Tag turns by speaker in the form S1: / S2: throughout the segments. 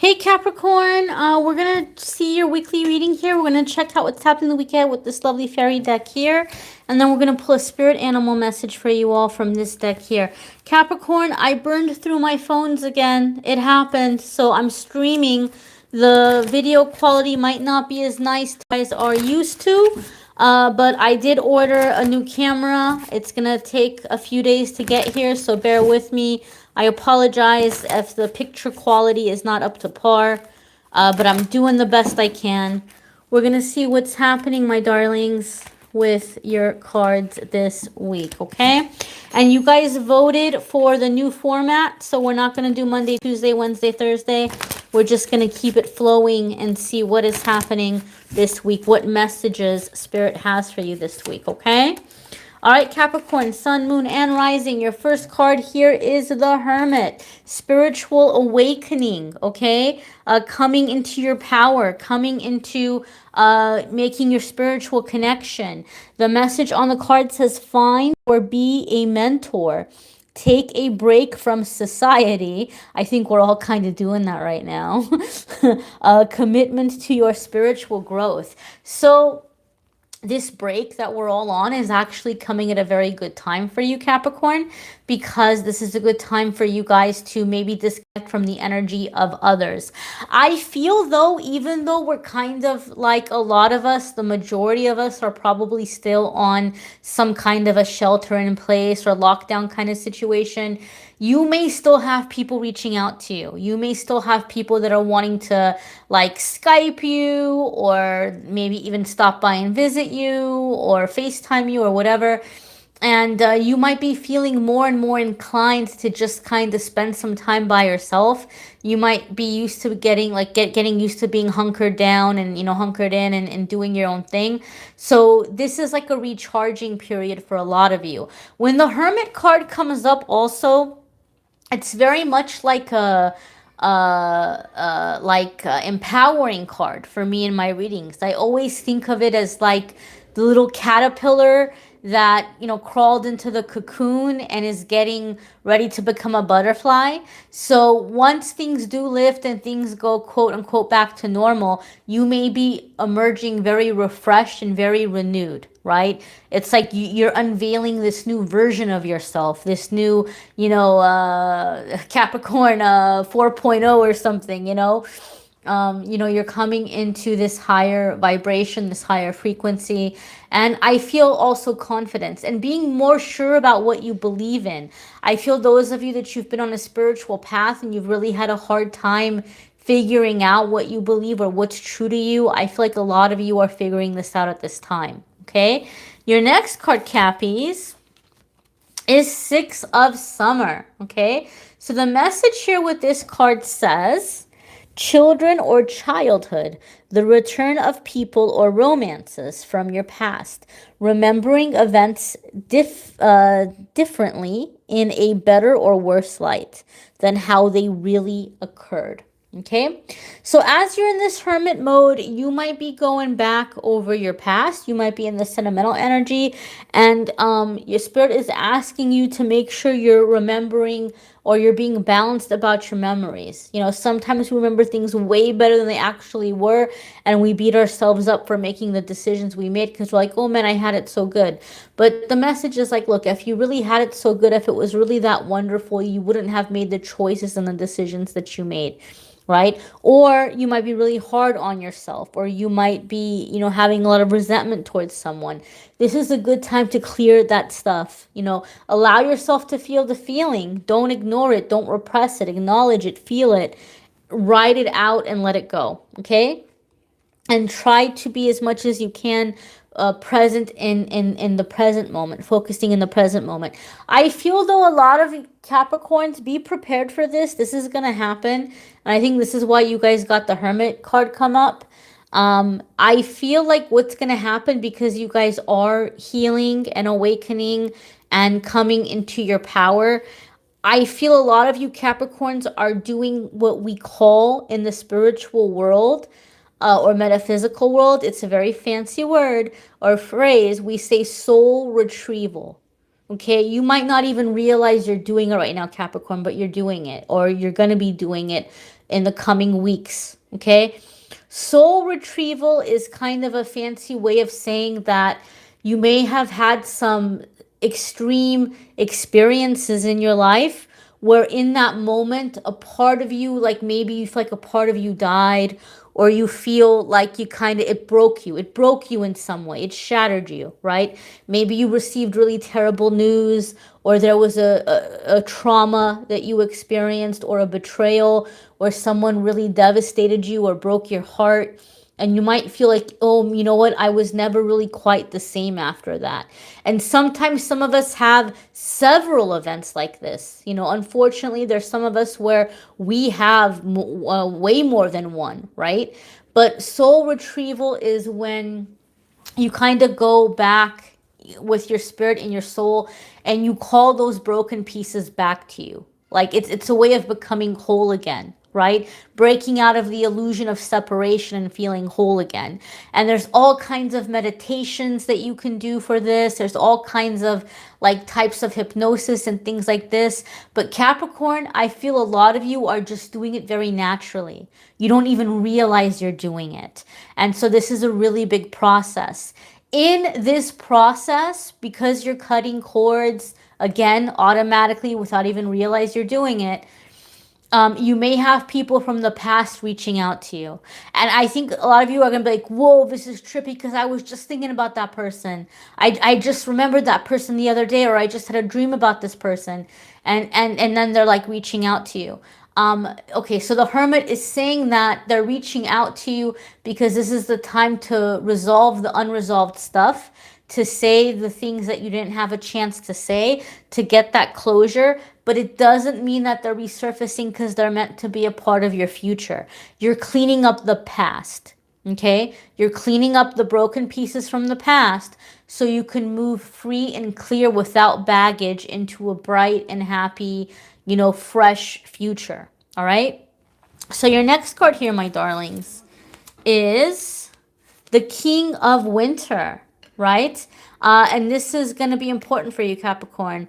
S1: Hey Capricorn, we're gonna see your weekly reading here. We're gonna check out what's happening the weekend with this lovely fairy deck here, and then we're gonna pull a spirit animal message for you all from this deck here. Capricorn, I burned through my phones again. It happened, so I'm streaming. The video quality might not be as nice as you guys are used to, but I did order a new camera. It's gonna take a few days to get here, so bear with me. I apologize if the picture quality is not up to par, but I'm doing the best I can. We're going to see what's happening, my darlings, with your cards this week, okay? And you guys voted for the new format, so we're not going to do Monday, Tuesday, Wednesday, Thursday. We're just going to keep it flowing and see what is happening this week, what messages Spirit has for you this week, okay? All right, Capricorn, Sun, Moon, and Rising. Your first card here is the Hermit. Spiritual awakening, okay? Coming into your power, coming into making your spiritual connection. The message on the card says, find or be a mentor. Take a break from society. I think we're all kind of doing that right now. Commitment to your spiritual growth. So this break that we're all on is actually coming at a very good time for you, Capricorn, because this is a good time for you guys to maybe disconnect from the energy of others. I feel though, even though we're kind of like a lot of us, the majority of us are probably still on some kind of a shelter in place or lockdown kind of situation, you may still have people reaching out to you. You may still have people that are wanting to like Skype you or maybe even stop by and visit you or FaceTime you or whatever. And you might be feeling more and more inclined to just kind of spend some time by yourself. You might be used to getting used to being hunkered down and, hunkered in and doing your own thing. So this is like a recharging period for a lot of you. When the Hermit card comes up also, it's very much like a empowering card for me in my readings. I always think of it as like the little caterpillar that crawled into the cocoon and is getting ready to become a butterfly. So once things do lift and things go quote unquote back to normal, you may be emerging very refreshed and very renewed, right? It's like you're unveiling this new version of yourself, this new Capricorn 4.0 or something. You're coming into this higher vibration, this higher frequency. And I feel also confidence and being more sure about what you believe in. I feel those of you that you've been on a spiritual path and you've really had a hard time figuring out what you believe or what's true to you, I feel like a lot of you are figuring this out at this time, okay? Your next card, Cappies, is Six of Summer, okay? So the message here with this card says, children or childhood, the return of people or romances from your past, remembering events differently in a better or worse light than how they really occurred. Okay, so as you're in this hermit mode, you might be going back over your past. You might be in the sentimental energy, and your spirit is asking you to make sure you're remembering or you're being balanced about your memories. Sometimes we remember things way better than they actually were, and we beat ourselves up for making the decisions we made because we're like, oh man, I had it so good. But the message is like, look, if you really had it so good, if it was really that wonderful, you wouldn't have made the choices and the decisions that you made. Right? Or you might be really hard on yourself, or you might be, having a lot of resentment towards someone. This is a good time to clear that stuff. Allow yourself to feel the feeling. Don't ignore it. Don't repress it. Acknowledge it. Feel it. Write it out and let it go. Okay? And try to be as much as you can present in the present moment, focusing in the present moment. I feel though a lot of Capricorns, be prepared for this. This is going to happen. And I think this is why you guys got the Hermit card come up. I feel like what's going to happen, because you guys are healing and awakening and coming into your power, I feel a lot of you Capricorns are doing what we call in the spiritual world or metaphysical world, it's a very fancy word or phrase, we say soul retrieval. Okay, you might not even realize you're doing it right now, Capricorn, but you're doing it, or you're going to be doing it in the coming weeks. Okay, soul retrieval is kind of a fancy way of saying that you may have had some extreme experiences in your life where in that moment a part of you, like maybe you feel like a part of you died, or you feel like you kind of, it broke you in some way, it shattered you, right? Maybe you received really terrible news, or there was a trauma that you experienced, or a betrayal, or someone really devastated you or broke your heart. And you might feel like, oh, you know what? I was never really quite the same after that. And sometimes some of us have several events like this. You know, unfortunately, there's some of us where we have way more than one, right? But soul retrieval is when you kind of go back with your spirit and your soul and you call those broken pieces back to you. Like it's a way of becoming whole again, right? Breaking out of the illusion of separation and feeling whole again. And there's all kinds of meditations that you can do for this. There's all kinds of like types of hypnosis and things like this. But Capricorn, I feel a lot of you are just doing it very naturally. You don't even realize you're doing it. And so this is a really big process. In this process, because you're cutting cords, again, automatically without even realize you're doing it, you may have people from the past reaching out to you. And I think a lot of you are going to be like, whoa, this is trippy because I was just thinking about that person. I just remembered that person the other day, or I just had a dream about this person. And then they're like reaching out to you. Okay, so the Hermit is saying that they're reaching out to you because this is the time to resolve the unresolved stuff, to say the things that you didn't have a chance to say, to get that closure. But it doesn't mean that they're resurfacing because they're meant to be a part of your future. You're cleaning up the past, okay? You're cleaning up the broken pieces from the past so you can move free and clear without baggage into a bright and happy, fresh future, all right? So your next card here, my darlings, is the King of Winter, right? And this is going to be important for you, Capricorn.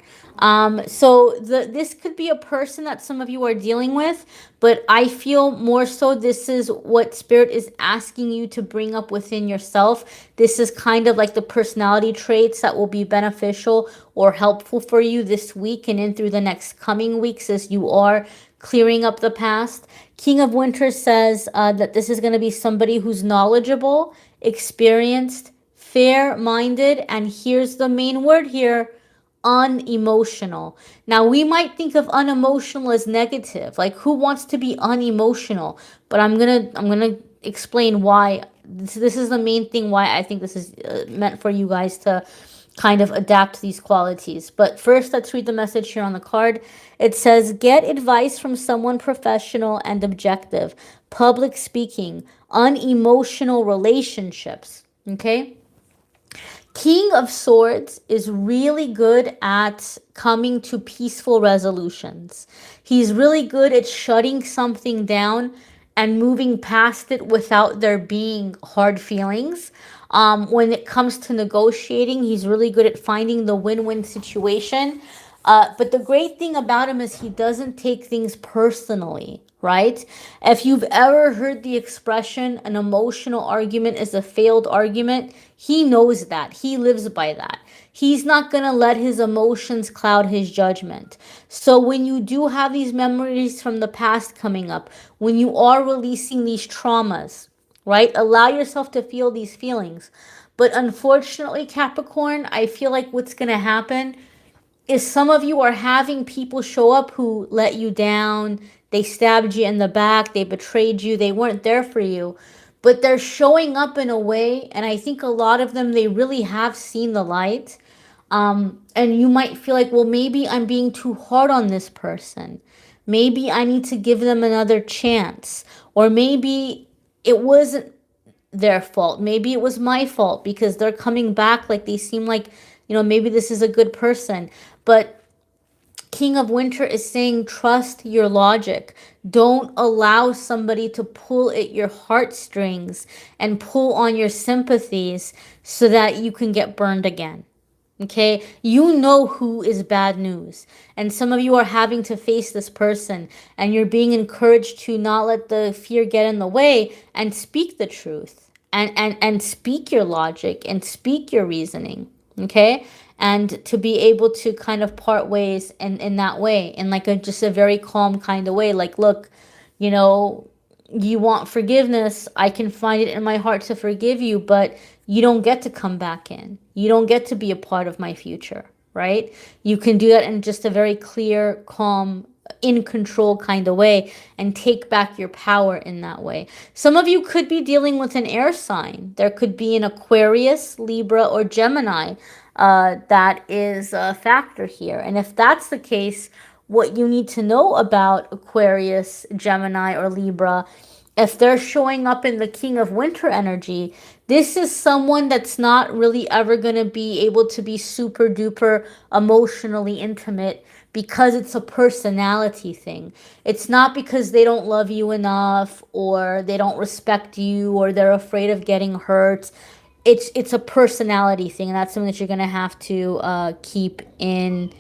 S1: So this could be a person that some of you are dealing with, but I feel more so this is what Spirit is asking you to bring up within yourself. This is kind of like the personality traits that will be beneficial or helpful for you this week and in through the next coming weeks as you are clearing up the past. King of Winter says that this is going to be somebody who's knowledgeable, experienced, fair-minded, and here's the main word here, unemotional. Now, we might think of unemotional as negative. Like, who wants to be unemotional? But I'm gonna explain why. This is the main thing why I think this is meant for you guys to kind of adapt these qualities. But first, let's read the message here on the card. It says, get advice from someone professional and objective. Public speaking, unemotional relationships. Okay? King of Swords is really good at coming to peaceful resolutions. He's really good at shutting something down and moving past it without there being hard feelings. When it comes to negotiating, he's really good at finding the win-win situation. But the great thing about him is he doesn't take things personally, right? If you've ever heard the expression, an emotional argument is a failed argument, he knows that. He lives by that. He's not going to let his emotions cloud his judgment. So when you do have these memories from the past coming up, when you are releasing these traumas, right? Allow yourself to feel these feelings. But unfortunately, Capricorn, I feel like what's going to happen is some of you are having people show up who let you down. They stabbed you in the back. They betrayed you. They weren't there for you. But they're showing up in a way, and I think a lot of them, they really have seen the light. And you might feel like, well, maybe I'm being too hard on this person. Maybe I need to give them another chance. Or maybe it wasn't their fault. Maybe it was my fault because they're coming back like they seem like, maybe this is a good person. But King of Winter is saying, trust your logic. Don't allow somebody to pull at your heartstrings and pull on your sympathies so that you can get burned again. Okay, you know who is bad news, and some of you are having to face this person, and you're being encouraged to not let the fear get in the way and speak the truth, and speak your logic and speak your reasoning. Okay, and to be able to kind of part ways in that way, in like a just a very calm kind of way. Like, look, you know, you want forgiveness, I can find it in my heart to forgive you, but you don't get to come back in. You don't get to be a part of my future, right? You can do that in just a very clear, calm, in control kind of way, and take back your power in that way. Some of you could be dealing with an air sign. There could be an Aquarius, Libra, or Gemini that is a factor here. And if that's the case, what you need to know about Aquarius, Gemini, or Libra, if they're showing up in the King of Winter energy, this is someone that's not really ever going to be able to be super duper emotionally intimate, because it's a personality thing. It's not because they don't love you enough, or they don't respect you, or they're afraid of getting hurt. It's a personality thing, and that's something that you're going to have to keep in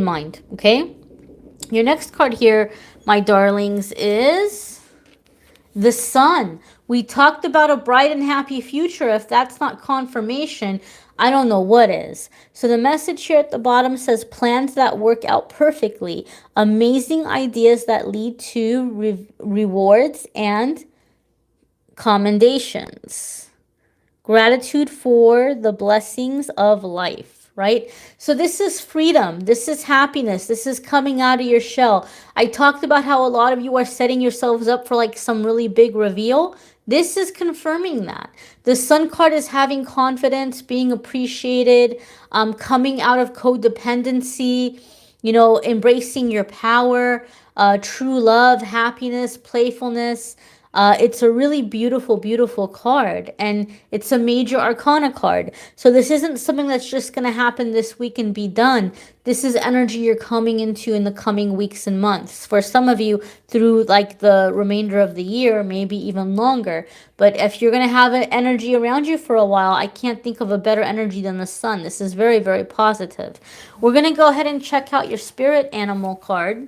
S1: mind. Okay, your next card here, my darlings, is the Sun. We talked about a bright and happy future. If that's not confirmation, I don't know what is. So the message here at the bottom says plans that work out perfectly, amazing ideas that lead to rewards and commendations. Gratitude for the blessings of life, right? So this is freedom. This is happiness. This is coming out of your shell. I talked about how a lot of you are setting yourselves up for like some really big reveal. This is confirming that. The Sun card is having confidence, being appreciated, coming out of codependency, you know, embracing your power, true love, happiness, playfulness. It's a really beautiful, beautiful card, and it's a major arcana card. So this isn't something that's just going to happen this week and be done. This is energy you're coming into in the coming weeks and months. For some of you, through like the remainder of the year, maybe even longer. But if you're going to have an energy around you for a while, I can't think of a better energy than the Sun. This is very, very positive. We're going to go ahead and check out your spirit animal card.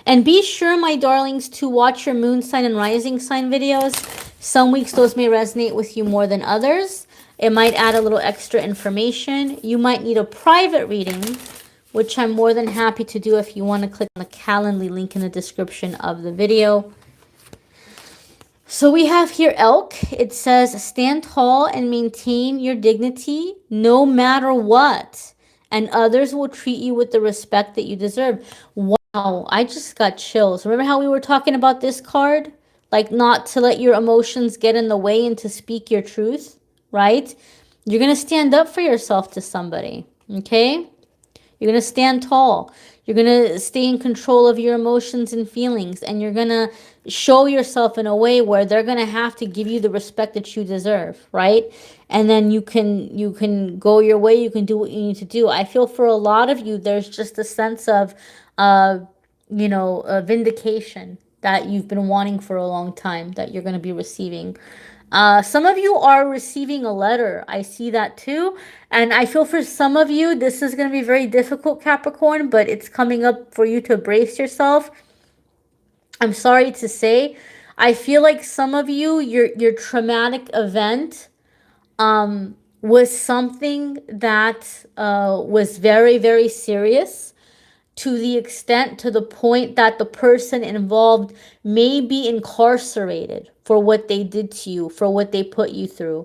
S1: And be sure, my darlings, to watch your moon sign and rising sign videos. Some weeks those may resonate with you more than others. It might add a little extra information. You might need a private reading, which I'm more than happy to do if you want to click on the Calendly link in the description of the video. So we have here elk. It says, stand tall and maintain your dignity no matter what, and others will treat you with the respect that you deserve. Wow, I just got chills. Remember how we were talking about this card? Like not to let your emotions get in the way and to speak your truth, right? You're going to stand up for yourself to somebody, okay? You're going to stand tall. You're going to stay in control of your emotions and feelings, and you're going to show yourself in a way where they're going to have to give you the respect that you deserve, right? And then you can go your way. You can do what you need to do. I feel for a lot of you, there's just a sense of, vindication that you've been wanting for a long time that you're going to be receiving. Some of you are receiving a letter. I see that too. And I feel for some of you, this is going to be very difficult, Capricorn, but it's coming up for you to brace yourself. I'm sorry to say, I feel like some of you, your traumatic event was something that was very, very serious, to the extent, to the point that the person involved may be incarcerated for what they did to you, for what they put you through.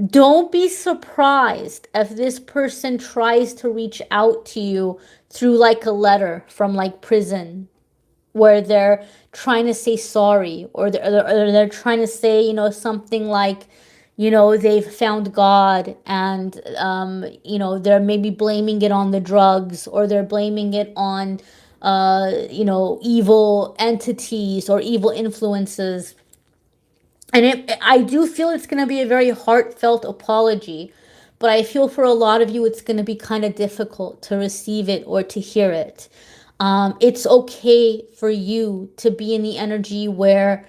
S1: Don't be surprised if this person tries to reach out to you through like a letter from like prison, where they're trying to say sorry, or they're trying to say, something like, they've found God, and, they're maybe blaming it on the drugs, or they're blaming it on, evil entities or evil influences. And I do feel it's going to be a very heartfelt apology, but I feel for a lot of you, it's going to be kind of difficult to receive it or to hear it. It's okay for you to be in the energy where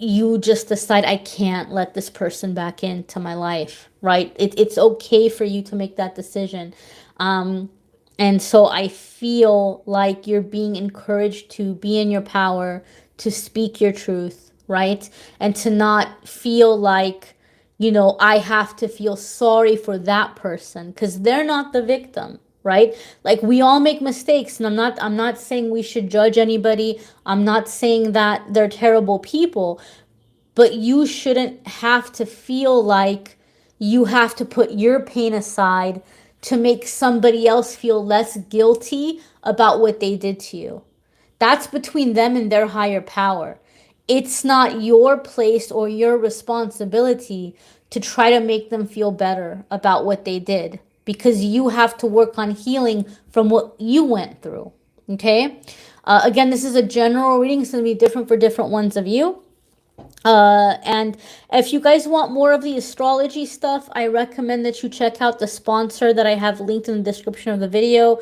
S1: you just decide, I can't let this person back into my life. right? It's okay for you to make that decision. And so I feel like you're being encouraged to be in your power, to speak your truth, right? And to not feel like, I have to feel sorry for that person because they're not the victim, right? Like we all make mistakes, and I'm not saying we should judge anybody. I'm not saying that they're terrible people, but you shouldn't have to feel like you have to put your pain aside to make somebody else feel less guilty about what they did to you. That's between them and their higher power. It's not your place or your responsibility to try to make them feel better about what they did, because you have to work on healing from what you went through. Okay? Again, this is a general reading. It's going to be different for different ones of you. And if you guys want more of the astrology stuff, I recommend that you check out the sponsor that I have linked in the description of the video,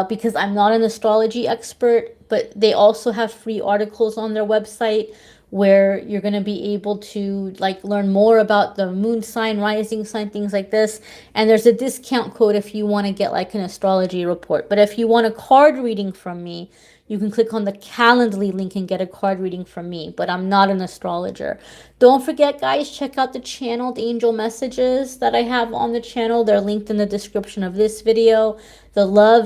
S1: because I'm not an astrology expert, but they also have free articles on their website where you're going to be able to like learn more about the moon sign, rising sign, things like this. And there's a discount code if you want to get like an astrology report. But if you want a card reading from me, you can click on the Calendly link and get a card reading from me, but I'm not an astrologer. Don't forget, guys, check out the channeled angel messages that I have on the channel. They're linked in the description of this video. The love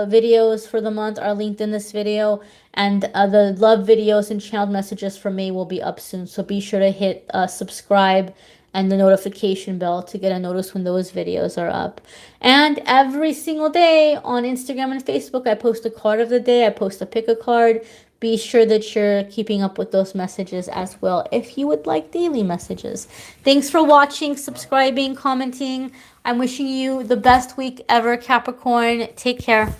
S1: videos for the month are linked in this video, and the love videos and channeled messages from me will be up soon. So be sure to hit subscribe and the notification bell to get a notice when those videos are up. And every single day on Instagram and Facebook, I post a card of the day. I post a pick a card. Be sure that you're keeping up with those messages as well if you would like daily messages. Thanks for watching, subscribing, commenting. I'm wishing you the best week ever, Capricorn. Take care.